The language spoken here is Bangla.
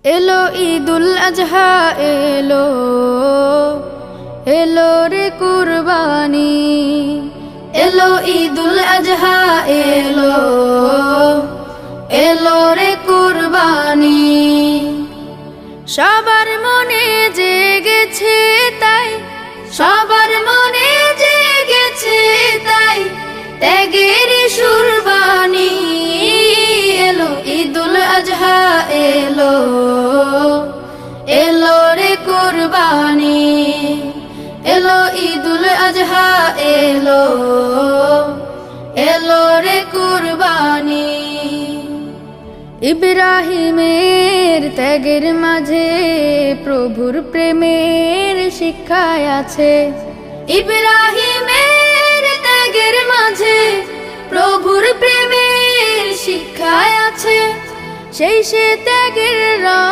এলো ঈদুল আজহা এলো, এলো রে কুরবানি। এলো ঈদুল আজহা এলো, এলো রে কুরবানি। সবার মনে জেগেছে তাই, সবার মনে জেগেছে তাই ত্যাগের সুরবানি। এলো ঈদুল আজহা এলো, এলো রে কুরবানি। এলো ঈদুল আজহা এলো, এলো রে কুরবানি। ইব্রাহিমের ত্যাগের মাঝে প্রভুর প্রেমের শিক্ষায় আছে। ইব্রাহিমের ত্যাগের মাঝে প্রভুর প্রেমের শিক্ষায় আছে। সেই সে ত্যাগের